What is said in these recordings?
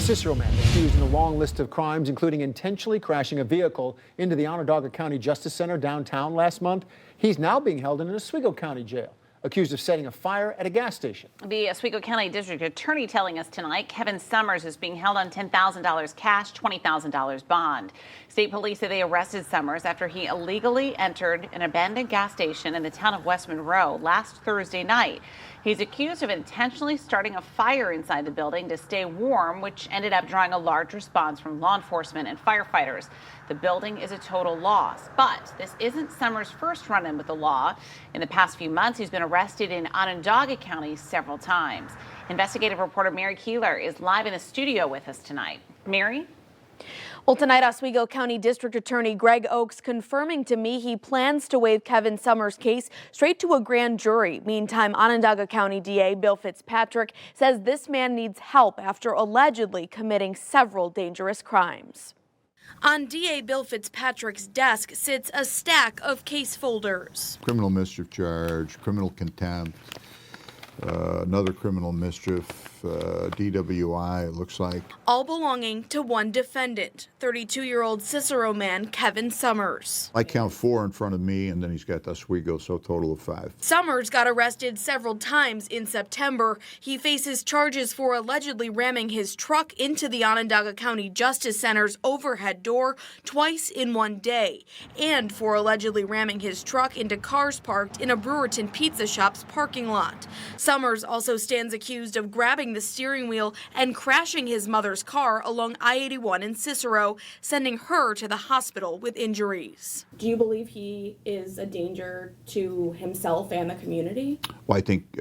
A Cicero man accused in a long list of crimes, including intentionally crashing a vehicle into the Onondaga County Justice Center downtown last month. He's now being held in an Oswego County jail, accused of setting a fire at a gas station. The Oswego County District Attorney telling us tonight Kevin Summers is being held on $10,000 cash, $20,000 bond. State police say they arrested Summers after he illegally entered an abandoned gas station in the town of West Monroe last Thursday night. He's accused of intentionally starting a fire inside the building to stay warm, which ended up drawing a large response from law enforcement and firefighters. The building is a total loss, but this isn't Summers' first run-in with the law. In the past few months, he's been arrested in Onondaga County several times. Investigative reporter Mary Keeler is live in the studio with us tonight. Mary? Well, tonight, Oswego County District Attorney Greg Oakes confirming to me he plans to waive Kevin Summers' case straight to a grand jury. Meantime, Onondaga County DA Bill Fitzpatrick says this man needs help after allegedly committing several dangerous crimes. On DA Bill Fitzpatrick's desk sits a stack of case folders. Criminal mischief charge, criminal contempt, another criminal mischief, DWI, it looks like. All belonging to one defendant, 32-year-old Cicero man Kevin Summers. I count 4 in front of me, and then he's got Oswego, so a total of 5. Summers got arrested several times in September. He faces charges for allegedly ramming his truck into the Onondaga County Justice Center's overhead door twice in one day, and for allegedly ramming his truck into cars parked in a Brewerton pizza shop's parking lot. Summers also stands accused of grabbing the steering wheel and crashing his mother's car along I-81 in Cicero, sending her to the hospital with injuries. Do you believe he is a danger to himself and the community? Well, I think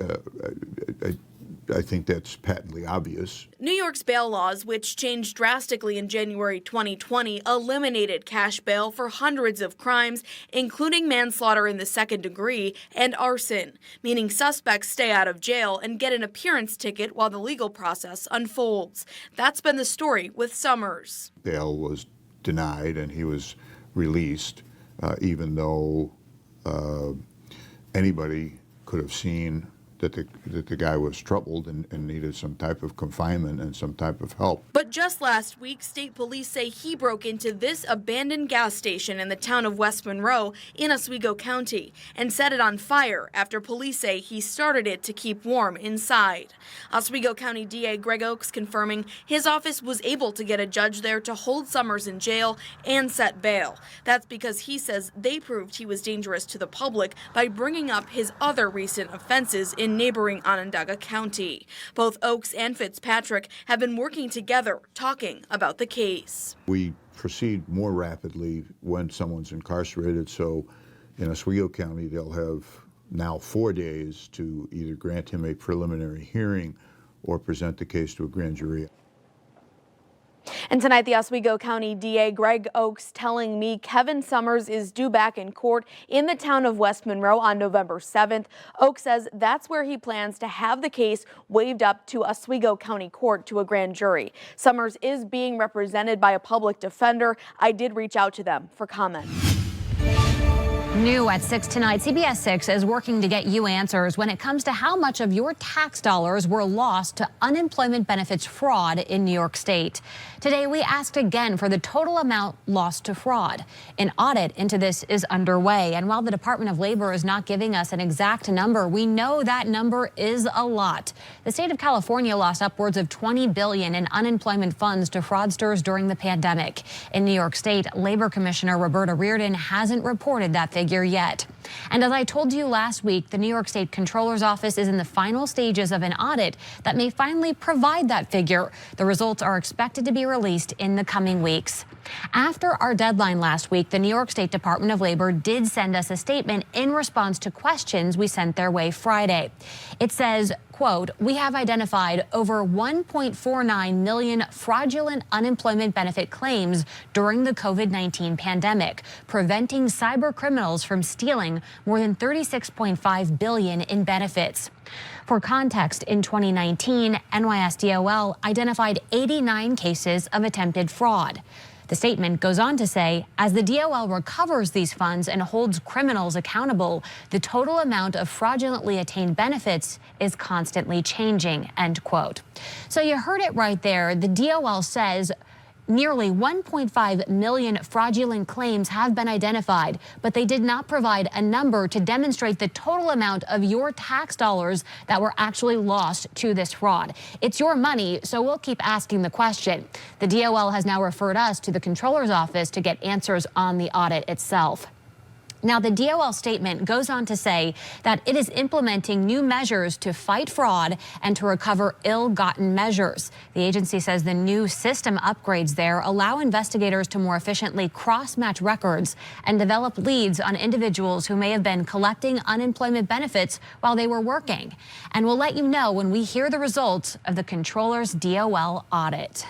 that's patently obvious. New York's bail laws, which changed drastically in January 2020, eliminated cash bail for hundreds of crimes, including manslaughter in the second degree and arson, meaning suspects stay out of jail and get an appearance ticket while the legal process unfolds. That's been the story with Summers. Bail was denied and he was released, even though anybody could have seen that the guy was troubled and needed some type of confinement and some type of help. But just last week, state police say he broke into this abandoned gas station in the town of West Monroe in Oswego County and set it on fire after police say he started it to keep warm inside. Oswego County DA Greg Oakes confirming his office was able to get a judge there to hold Summers in jail and set bail. That's because he says they proved he was dangerous to the public by bringing up his other recent offenses in neighboring Onondaga County. Both Oakes and Fitzpatrick have been working together, talking about the case. We proceed more rapidly when someone's incarcerated, so in Oswego County they'll have now 4 days to either grant him a preliminary hearing or present the case to a grand jury. And tonight, the Oswego County DA Greg Oakes telling me Kevin Summers is due back in court in the town of West Monroe on November 7th. Oakes says that's where he plans to have the case waived up to Oswego County Court to a grand jury. Summers is being represented by a public defender. I did reach out to them for comment. New at 6 tonight, CBS 6 is working to get you answers when it comes to how much of your tax dollars were lost to unemployment benefits fraud in New York State. Today, we asked again for the total amount lost to fraud. An audit into this is underway, and while the Department of Labor is not giving us an exact number, we know that number is a lot. The state of California lost upwards of $20 billion in unemployment funds to fraudsters during the pandemic. In New York State, Labor Commissioner Roberta Reardon hasn't reported that figure yet. And as I told you last week, the New York State Comptroller's Office is in the final stages of an audit that may finally provide that figure. The results are expected to be released in the coming weeks. After our deadline last week, the New York State Department of Labor did send us a statement in response to questions we sent their way Friday. It says, quote, "We have identified over 1.49 million fraudulent unemployment benefit claims during the COVID-19 pandemic, preventing cyber criminals from stealing more than $36.5 billion in benefits." For context, in 2019, NYSDOL identified 89 cases of attempted fraud. The statement goes on to say, as the DOL recovers these funds and holds criminals accountable, the total amount of fraudulently attained benefits is constantly changing, end quote. So you heard it right there. The DOL says nearly 1.5 million fraudulent claims have been identified, but they did not provide a number to demonstrate the total amount of your tax dollars that were actually lost to this fraud. It's your money, so we'll keep asking the question. The DOL has now referred us to the Comptroller's office to get answers on the audit itself. Now, the DOL statement goes on to say that it is implementing new measures to fight fraud and to recover ill-gotten measures. The agency says the new system upgrades there allow investigators to more efficiently cross-match records and develop leads on individuals who may have been collecting unemployment benefits while they were working. And we'll let you know when we hear the results of the Comptroller's DOL audit.